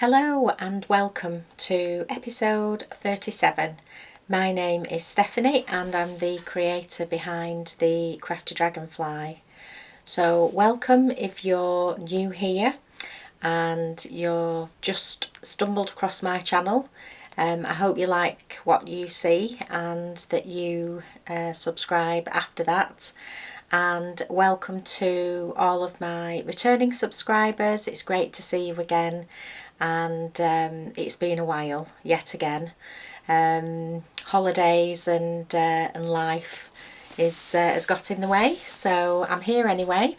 Hello and welcome to episode 37. My name is Stephanie and I'm the creator behind the Crafty Dragonfly. So welcome if you're new here and you've just stumbled across my channel. I hope you like what you see and that you subscribe after that. And welcome to all of my returning subscribers. It's great to see you again, and it's been a while yet again. Holidays and life has got in the way, so I'm here anyway,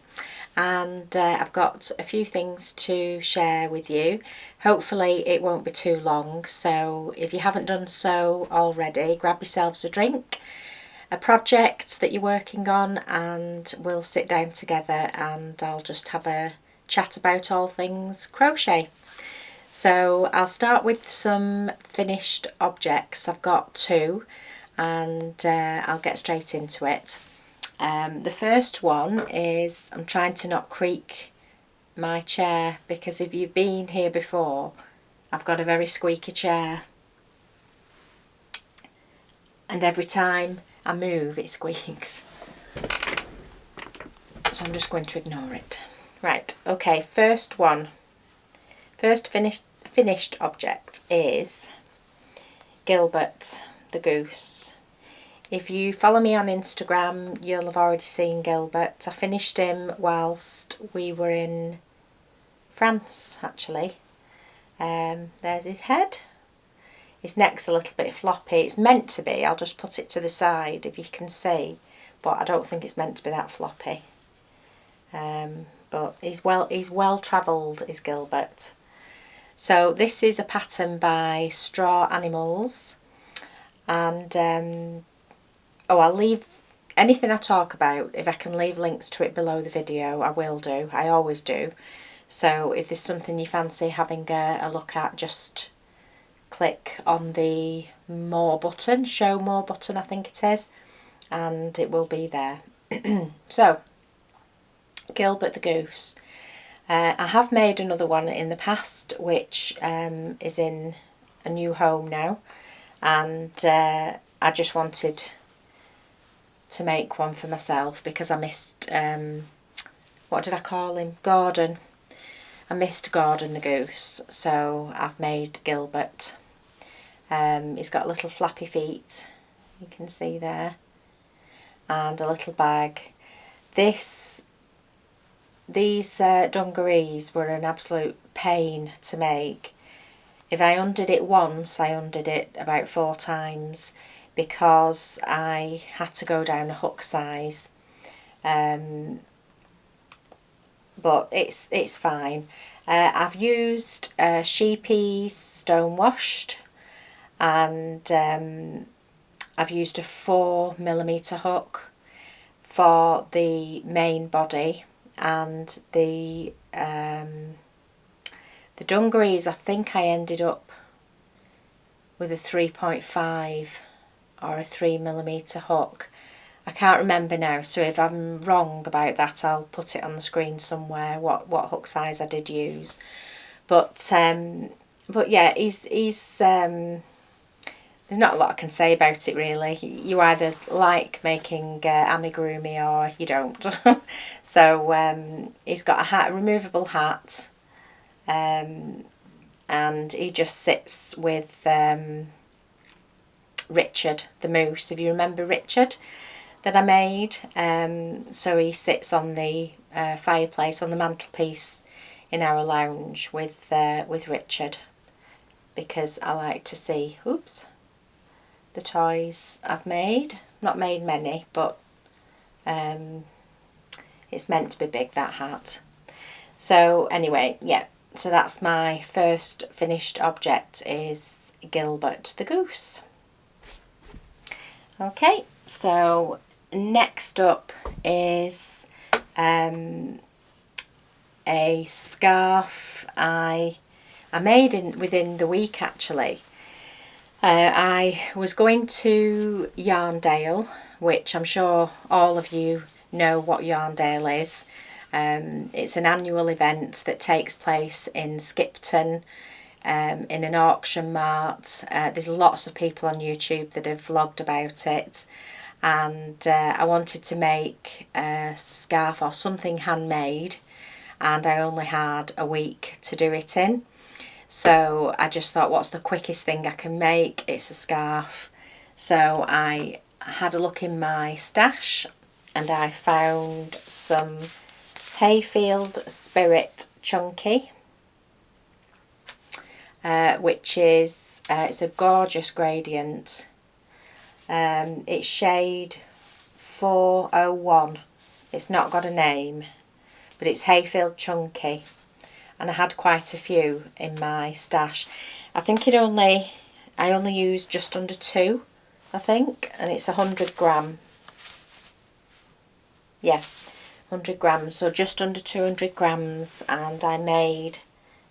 and I've got a few things to share with you. Hopefully it won't be too long, so if you haven't done so already, grab yourselves a drink, a project that you're working on, and we'll sit down together and I'll just have a chat about all things crochet. So I'll start with some finished objects. I've got two and I'll get straight into it. The first one is, I'm trying to not creak my chair because if you've been here before, I've got a very squeaky chair and every time I move it squeaks, so I'm just going to ignore it. Right, okay, first finished object is Gilbert the Goose. If you follow me on Instagram you'll have already seen Gilbert. I finished him whilst we were in France actually. There's his head. His neck's a little bit floppy. It's meant to be. I'll just put it to the side if you can see. But I don't think it's meant to be that floppy. But he's well travelled, is Gilbert. So this is a pattern by Straw Animals. And I'll leave anything I talk about. If I can leave links to it below the video, I will do. I always do. So if there's something you fancy having a look at, just click on the more button, show more button I think it is, and it will be there. So Gilbert the Goose. I have made another one in the past which is in a new home now, and I just wanted to make one for myself because I missed, what did I call him? Gordon. I missed Gordon the Goose, so I've made Gilbert. He's got little flappy feet, you can see there, and a little bag. These dungarees were an absolute pain to make. If I undid it once, I undid it about 4 times because I had to go down a hook size. But it's fine. I've used sheepies stone washed, and I've used a 4mm hook for the main body, and the dungarees I think I ended up with a 3.5 or a 3mm hook. I can't remember now, so if I'm wrong about that I'll put it on the screen somewhere what hook size I did use. But yeah, he's there's not a lot I can say about it really. You either like making amigurumi or you don't. So he's got a hat, a removable hat, and he just sits with Richard the moose, if you remember Richard, that I made. So he sits on the fireplace, on the mantelpiece in our lounge with Richard, because I like to see, oops, the toys I've made. Not made many, but it's meant to be big, that hat. So anyway, yeah, so that's my first finished object, is Gilbert the Goose. Okay, so next up is a scarf I made within the week actually. I was going to Yarndale, which I'm sure all of you know what Yarndale is. It's an annual event that takes place in Skipton in an auction mart. There's lots of people on YouTube that have vlogged about it, and I wanted to make a scarf or something handmade, and I only had a week to do it in. So I just thought, what's the quickest thing I can make? It's a scarf. So I had a look in my stash and I found some Hayfield Spirit Chunky, which is, it's a gorgeous gradient. It's shade 401. It's not got a name, but it's Hayfield Chunky. And I had quite a few in my stash. I think I only used just under 2, I think, and it's 100 gram. Yeah, 100 grams, so just under 200 grams, and I made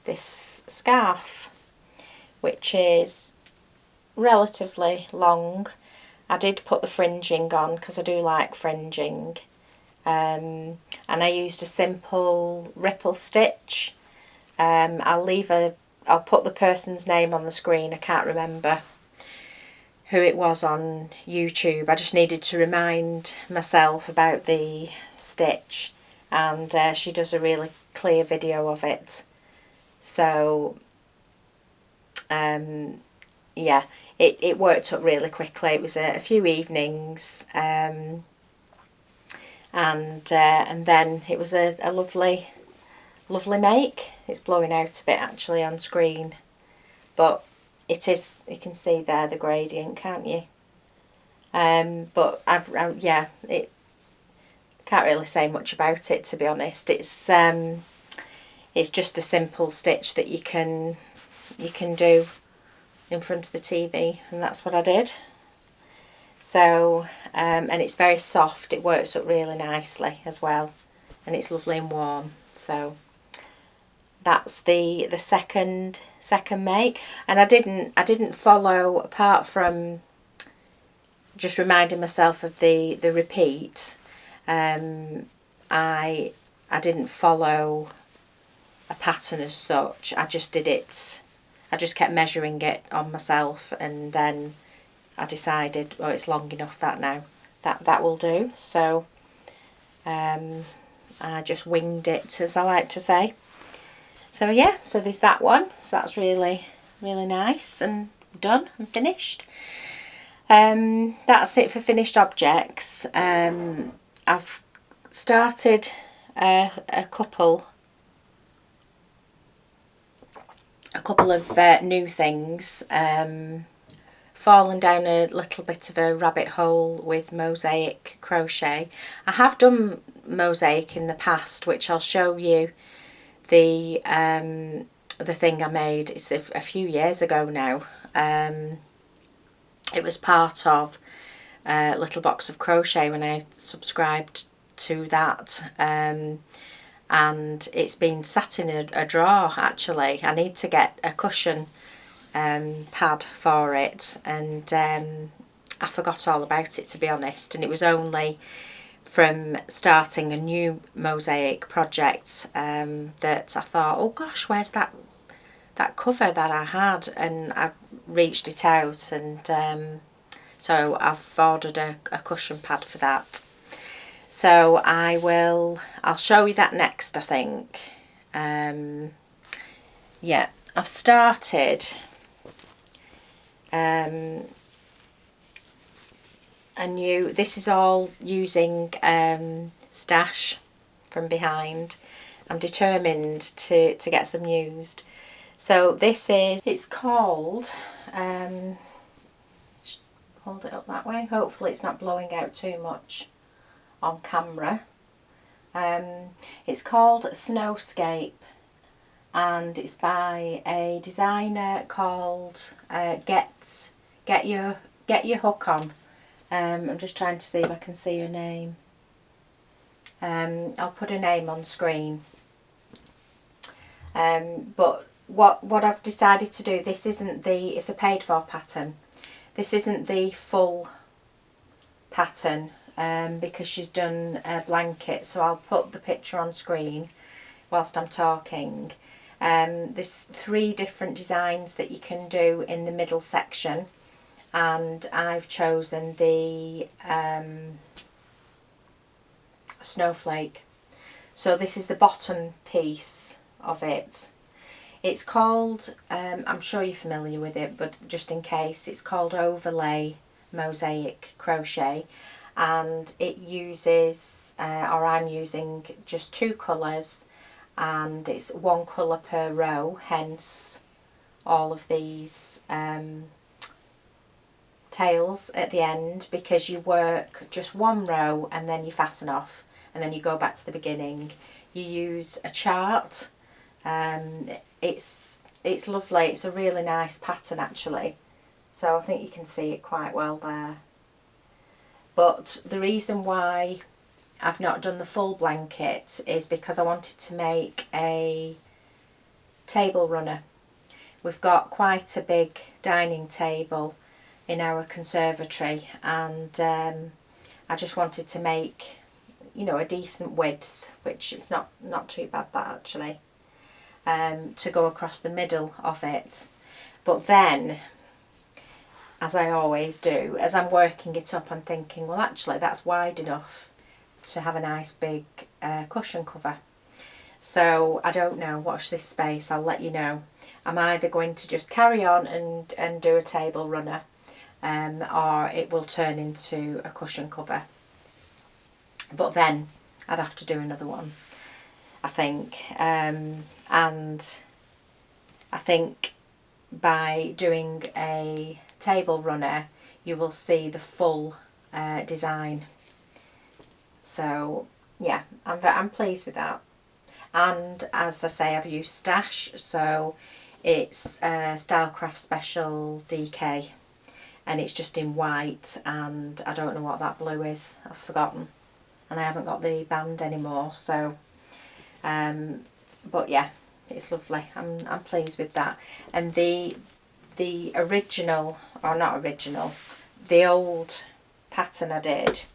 this scarf, which is relatively long. I did put the fringing on because I do like fringing, and I used a simple ripple stitch. I'll put the person's name on the screen. I can't remember who it was on YouTube. I just needed to remind myself about the stitch, and she does a really clear video of it. So yeah, it worked up really quickly. It was a few evenings, and then it was a lovely make. It's blowing out a bit actually on screen, but it is, you can see there the gradient, can't you? But yeah, it can't really say much about it, to be honest. It's just a simple stitch that you can do in front of the TV, and that's what I did. So and it's very soft. It works up really nicely as well, and it's lovely and warm. So that's the second make, and I didn't follow, apart from just reminding myself of the repeat. I didn't follow a pattern as such. I just did it. I just kept measuring it on myself, and then I decided, oh, it's long enough that now. That will do. So I just winged it, as I like to say. So yeah, so there's that one. So that's really, really nice and done and finished. That's it for finished objects. I've started a couple of new things. Fallen down a little bit of a rabbit hole with mosaic crochet. I have done mosaic in the past, which I'll show you. The thing I made, it's a few years ago now. It was part of a little box of crochet when I subscribed to that, and it's been sat in a drawer actually. I need to get a cushion pad for it, and I forgot all about it, to be honest, and it was only from starting a new mosaic project that I thought, oh gosh, where's that cover that I had, and I reached it out, and so I've ordered a cushion pad for that. So I'll show you that next, I think. Yeah, I've started this is all using stash from behind. I'm determined to get some used. So it's called, hold it up that way, hopefully it's not blowing out too much on camera. It's called Snowscape, and it's by a designer called Get Your Hook On. I'm just trying to see if I can see her name. I'll put her name on screen. But what I've decided to do, it's a paid for pattern. This isn't the full pattern because she's done a blanket, so I'll put the picture on screen whilst I'm talking. There's 3 different designs that you can do in the middle section, and I've chosen the snowflake. So this is the bottom piece of it. It's called, I'm sure you're familiar with it, but just in case, it's called Overlay Mosaic Crochet, and it uses, or I'm using just 2 colours, and it's 1 colour per row, hence all of these tails at the end, because you work just 1 row and then you fasten off and then you go back to the beginning. You use a chart. It's lovely. It's a really nice pattern actually, so I think you can see it quite well there. But the reason why I've not done the full blanket is because I wanted to make a table runner. We've got quite a big dining table in our conservatory, and I just wanted to make, you know, a decent width, which it's not too bad that actually, to go across the middle of it. But then, as I always do, as I'm working it up, I'm thinking, well actually that's wide enough to have a nice big cushion cover. So I don't know, watch this space, I'll let you know. I'm either going to just carry on and do a table runner, or it will turn into a cushion cover. But then I'd have to do another one, I think. And I think by doing a table runner, you will see the full design. So yeah, I'm pleased with that. And as I say, I've used Stash, so it's Stylecraft Special DK, and it's just in white, and I don't know what that blue is, I've forgotten, and I haven't got the band anymore. So but yeah, it's lovely. I'm pleased with that. And the original, or not original, the old pattern I did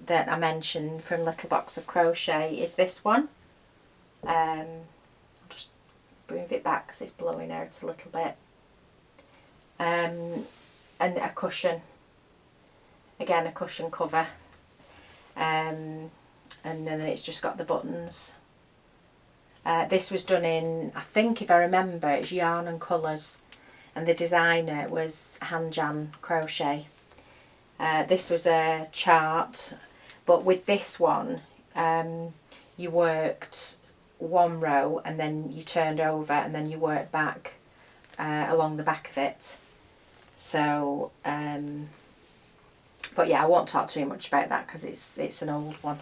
that I mentioned from Little Box of Crochet is this one. I'll just move it back because it's blowing out a little bit. And a cushion, again a cushion cover, and then it's just got the buttons. This was done in, I think if I remember, it's Yarn and Colours, and the designer was Jan Crochet. This was a chart, but with this one you worked 1 row and then you turned over and then you worked back along the back of it. So but yeah, I won't talk too much about that because it's an old one.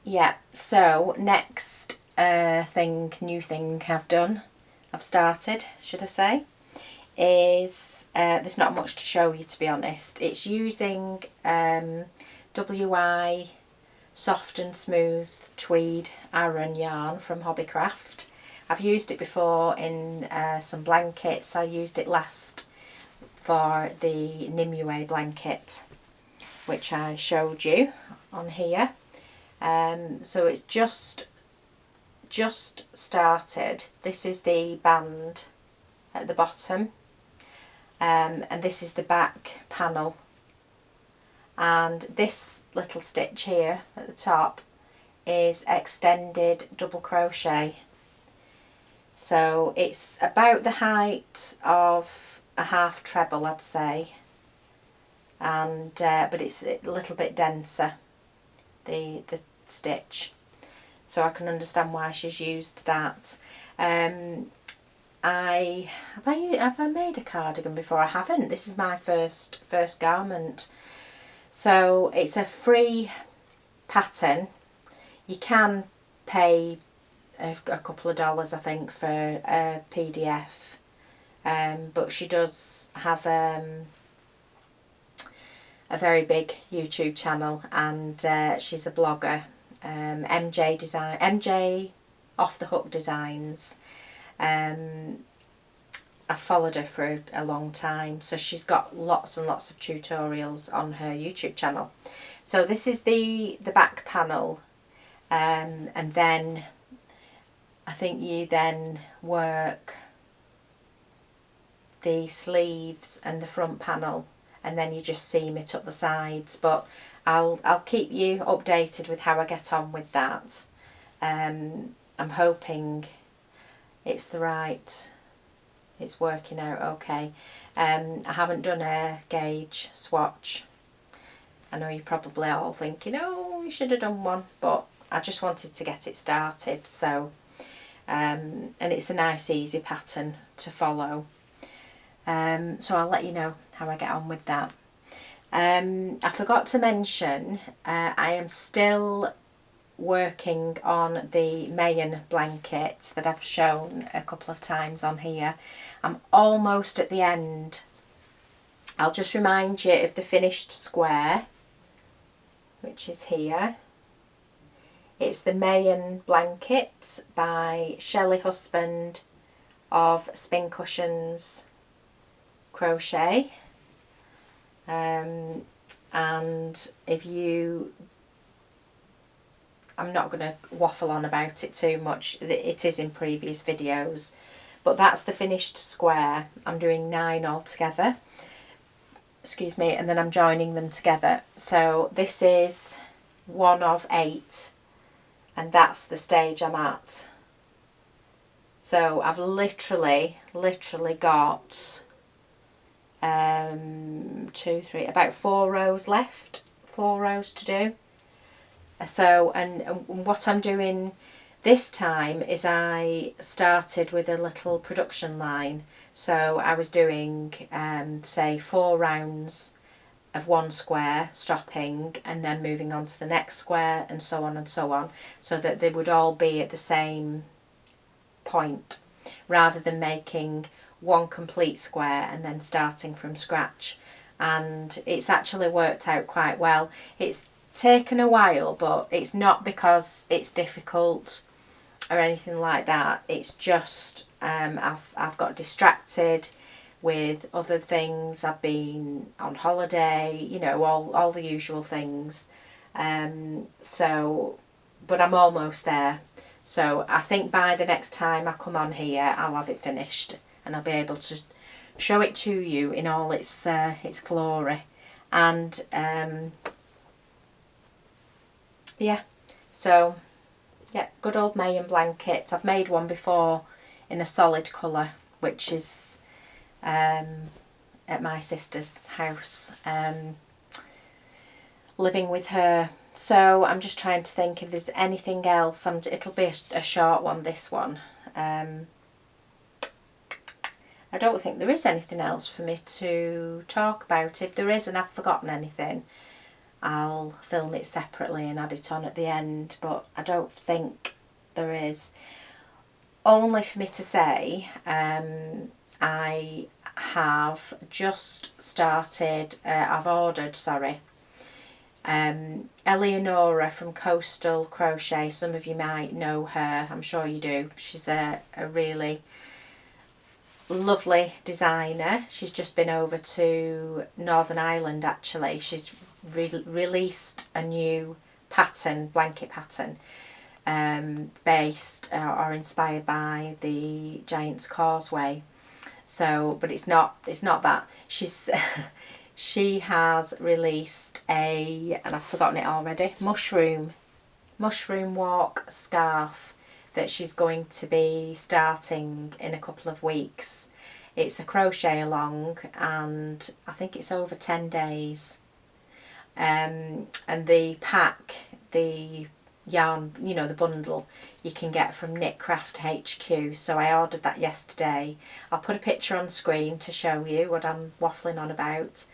Yeah, so next new thing I've started, should I say, is there's not much to show you, to be honest. It's using WI Soft and Smooth Tweed Aran yarn from Hobbycraft. I've used it before in some blankets. I used it last for the Nimue blanket, which I showed you on here. So it's just started. This is the band at the bottom, and this is the back panel, and this little stitch here at the top is extended double crochet. So it's about the height of a half treble, I'd say, and but it's a little bit denser, the stitch, so I can understand why she's used that. Have I made a cardigan before? I haven't. This is my first garment. So it's a free pattern. You can pay a couple of dollars, I think, for a PDF, but she does have a very big YouTube channel, and she's a blogger, MJ Off the Hook Designs. I've followed her for a long time, so she's got lots and lots of tutorials on her YouTube channel. So this is the back panel. and then I think you then work the sleeves and the front panel, and then you just seam it up the sides. But I'll keep you updated with how I get on with that. I'm hoping it's working out okay. I haven't done a gauge swatch. I know you're probably all thinking, oh, you should have done one, but I just wanted to get it started. So, and it's a nice easy pattern to follow. So I'll let you know how I get on with that. I forgot to mention, I am still working on the Mayan blanket that I've shown a couple of times on here. I'm almost at the end. I'll just remind you of the finished square, which is here. It's the Mayan blanket by Shelley Husband of Spin Cushions Crochet. And if you, I'm not going to waffle on about it too much, it is in previous videos, but that's the finished square. I'm doing 9 altogether, excuse me, and then I'm joining them together. So this is 1 of 8, and that's the stage I'm at. So I've literally got 2, 3, about 4 rows left, 4 rows to do. So, and what I'm doing this time is I started with a little production line. So I was doing, say, 4 rounds of 1 square, stopping, and then moving on to the next square, and so on, so that they would all be at the same point, rather than making 1 complete square and then starting from scratch. And it's actually worked out quite well. It's taken a while, but it's not because it's difficult or anything like that. It's just I've got distracted with other things. I've been on holiday, you know, all the usual things. So, but I'm almost there. So I think by the next time I come on here, I'll have it finished, and I'll be able to show it to you in all its glory. And yeah, so yeah, good old Mayan blanket. I've made one before in a solid colour, which is at my sister's house, living with her. So I'm just trying to think if there's anything else. It'll be a short one, this one. I don't think there is anything else for me to talk about. If there is and I've forgotten anything, I'll film it separately and add it on at the end, but I don't think there is. Only for me to say, I have just started, I've ordered, sorry, Eleonora from Coastal Crochet. Some of you might know her, I'm sure you do. She's a really lovely designer. She's just been over to Northern Ireland actually. She's released a new pattern, blanket pattern, based or inspired by the Giant's Causeway. So, but it's not that. She's she has released and I've forgotten it already, mushroom walk scarf that she's going to be starting in a couple of weeks. It's a crochet along, and I think it's over 10 days. And the pack, the yarn, you know, the bundle, you can get from Knit Craft HQ. So I ordered that yesterday. I'll put a picture on screen to show you what I'm waffling on about.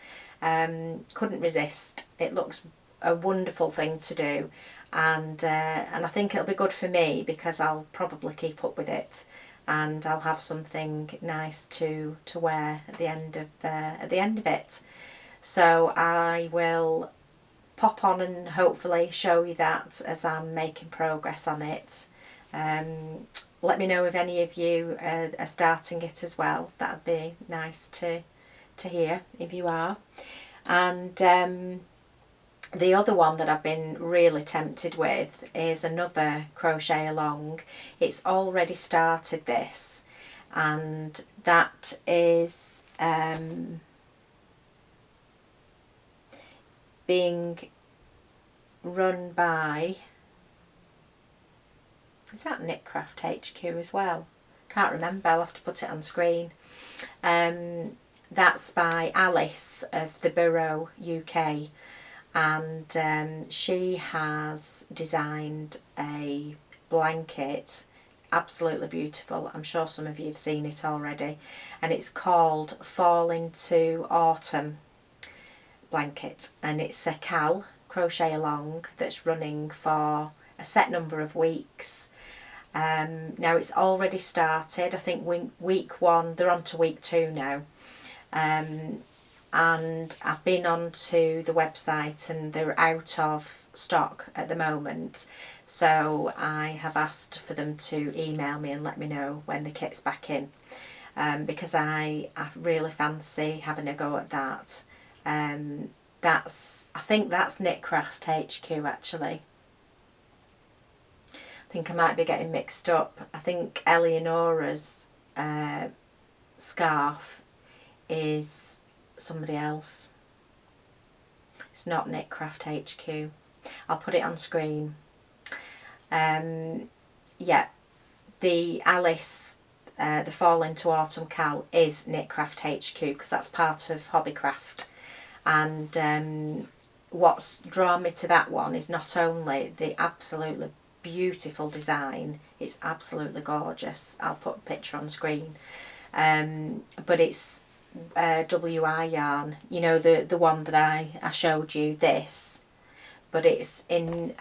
Couldn't resist. It looks a wonderful thing to do, and I think it'll be good for me because I'll probably keep up with it, and I'll have something nice to wear at the end of it. So I will pop on and hopefully show you that as I'm making progress on it. Let me know if any of you are starting it as well. That'd be nice to hear if you are. And The other one that I've been really tempted with is another crochet along. It's already started this, and that is being run by, is that Knitcraft HQ as well? Can't remember, I'll have to put it on screen. That's by Alice of the Borough UK, and she has designed a blanket, absolutely beautiful. I'm sure some of you have seen it already, and it's called Fall Into Autumn blanket, and it's a cal crochet along that's running for a set number of weeks. Now it's already started. I think week 1, they're on to week 2 now, and I've been onto the website and they're out of stock at the moment, so I have asked for them to email me and let me know when the kit's back in, because I really fancy having a go at that. I think that's Knitcraft HQ actually. I think I might be getting mixed up. I think Eleonora's scarf is somebody else. It's not Knitcraft HQ. I'll put it on screen. Yeah, the Alice, the Fall Into Autumn cal is Knitcraft HQ because that's part of Hobbycraft. And what's drawn me to that one is not only the absolutely beautiful design, it's absolutely gorgeous. I'll put a picture on screen. But it's WI yarn, you know, the one that I showed you, this, but it's in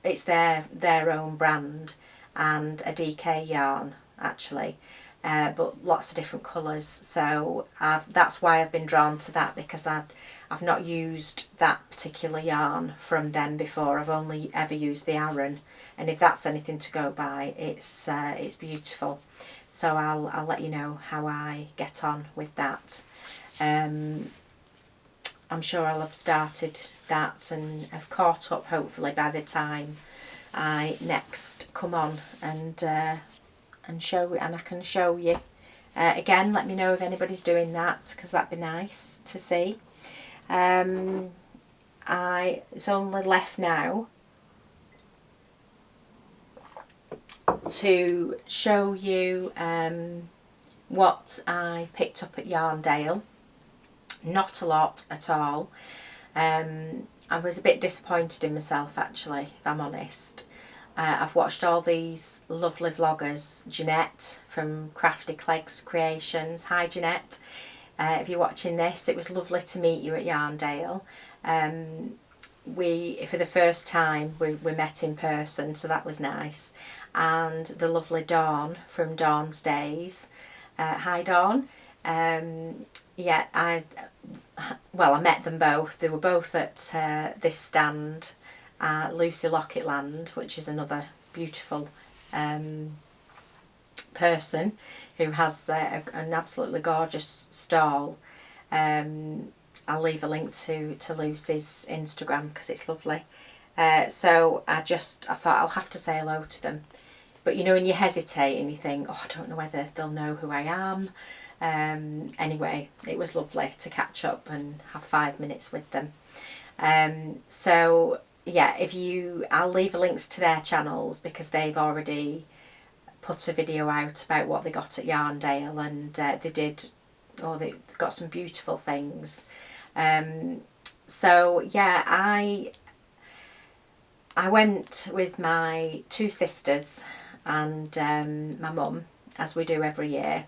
it's their own brand, and a DK yarn actually, but lots of different colours. So that's why I've been drawn to that, because I've not used that particular yarn from them before. I've only ever used the Aran, and if that's anything to go by, it's beautiful. So I'll let you know how I get on with that. I'm sure I'll have started that and have caught up hopefully by the time I next come on and show, and I can show you. Again, let me know if anybody's doing that, because that'd be nice to see. It's only left now to show you what I picked up at Yarndale. Not a lot at all. I was a bit disappointed in myself actually, if I'm honest. I've watched all these lovely vloggers. Jeanette from Crafty Clegs Creations. Hi Jeanette, if you're watching this, it was lovely to meet you at Yarndale. For the first time we met in person, so that was nice. And the lovely Dawn from Dawn's Days. Hi Dawn. Yeah, I met them both. They were both at this stand, Lucy Locketland, which is another beautiful person who has an absolutely gorgeous stall. I'll leave a link to Lucy's Instagram because it's lovely. So I thought I'll have to say hello to them. But you know, when you hesitate and you think, oh, I don't know whether they'll know who I am. Anyway, it was lovely to catch up and have 5 minutes with them. So yeah, I'll leave links to their channels because they've already put a video out about what they got at Yarndale, and they've got some beautiful things. So yeah, I went with my 2 sisters and my mum, as we do every year.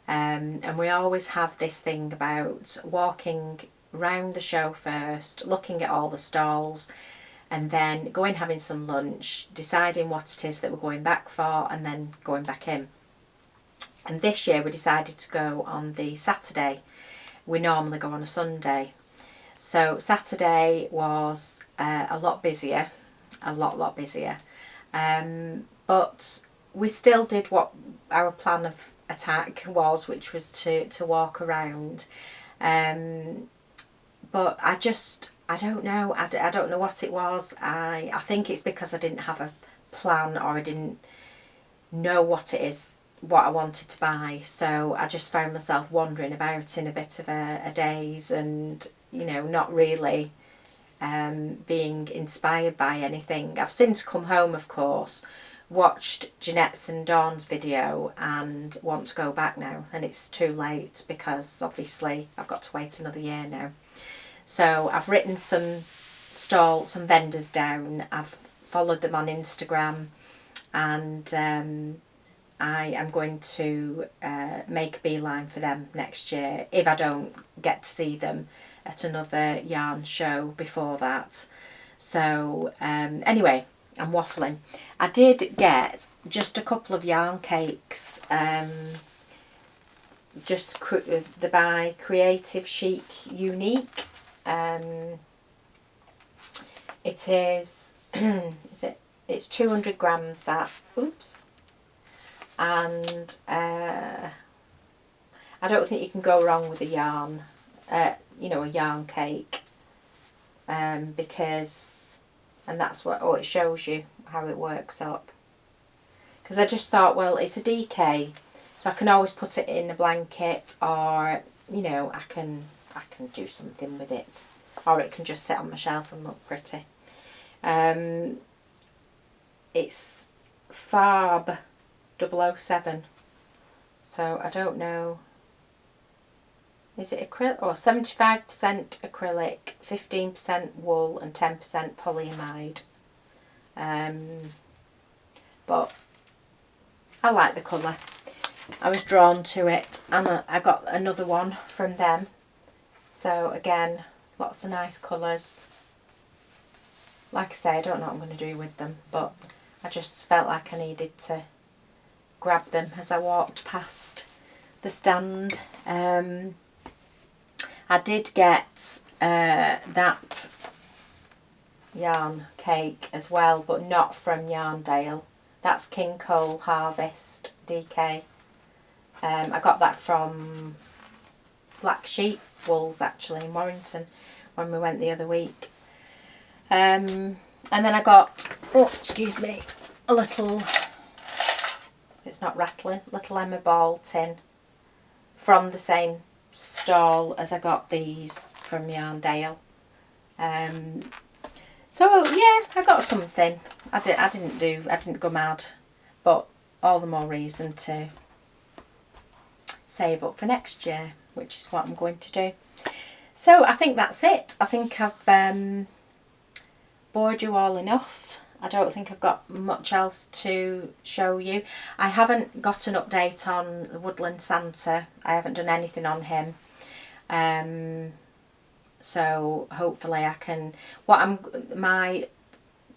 And we always have this thing about walking round the show first, looking at all the stalls, and then going having some lunch, deciding what it is that we're going back for, and then going back in. And this year we decided to go on the Saturday. We normally go on a Sunday. So Saturday was a lot busier, a lot busier. But we still did what our plan of attack was, which was to walk around. But I I don't know. I don't know what it was. I think it's because I didn't have a plan, or I didn't know what it is, what I wanted to buy. So I just found myself wandering about in a bit of a daze, and, you know, not really being inspired by anything. I've since come home, of course, watched Jeanette's and Dawn's video, and want to go back now, and it's too late because obviously I've got to wait another year now. So I've written some vendors down. I've followed them on Instagram, and I am going to make a beeline for them next year if I don't get to see them at another yarn show before that. So anyway, I'm waffling. I did get just a couple of yarn cakes, just by Creative Chic Unique. It is it's 200 grams that, oops, and I don't think you can go wrong with a yarn, you know, a yarn cake, because, and that's what, oh, it shows you how it works up, because I just thought, well, it's a DK, so I can always put it in a blanket, or, you know, I can do something with it, or it can just sit on my shelf and look pretty. It's Farb 007, so I don't know, is it acrylic, or 75% acrylic, 15% wool and 10% polyamide. But I like the colour, I was drawn to it, and I got another one from them. So again, lots of nice colours. Like I say, I don't know what I'm going to do with them, but I just felt like I needed to grab them as I walked past the stand. I did get that yarn cake as well, but not from Yarndale. That's King Cole Harvest DK. I got that from Black Sheep Wools, actually, in Warrington, when we went the other week. And then I got, oh, excuse me, a little, it's not rattling, little Emma Ball tin from the same stall as I got these from Yarndale. So yeah, I got something. I didn't go mad, but all the more reason to save up for next year, which is what I'm going to do. So I think that's it. I think I've bored you all enough. I don't think I've got much else to show you. I haven't got an update on the Woodland Santa. I haven't done anything on him. So hopefully I can, my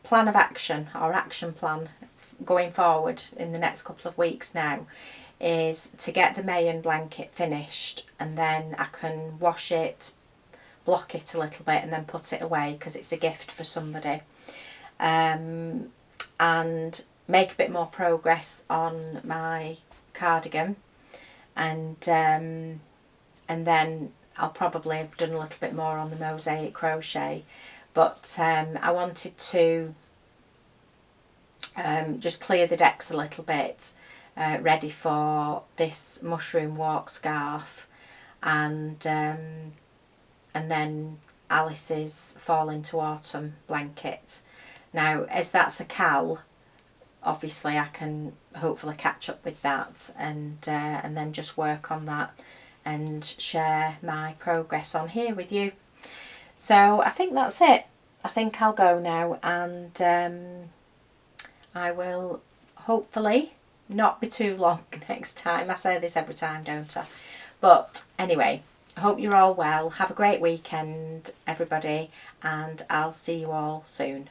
plan of action, or action plan going forward in the next couple of weeks now, is to get the Mayan blanket finished, and then I can wash it, block it a little bit, and then put it away because it's a gift for somebody, and make a bit more progress on my cardigan, and then I'll probably have done a little bit more on the mosaic crochet. But I wanted to just clear the decks a little bit, ready for this mushroom walk scarf, and then Alice's Fall into Autumn blanket. Now, as that's a cal, obviously I can hopefully catch up with that, and then just work on that and share my progress on here with you. So I think that's it. I think I'll go now, and I will hopefully not be too long next time. I say this every time, don't I? But anyway, I hope you're all well. Have a great weekend, everybody, and I'll see you all soon.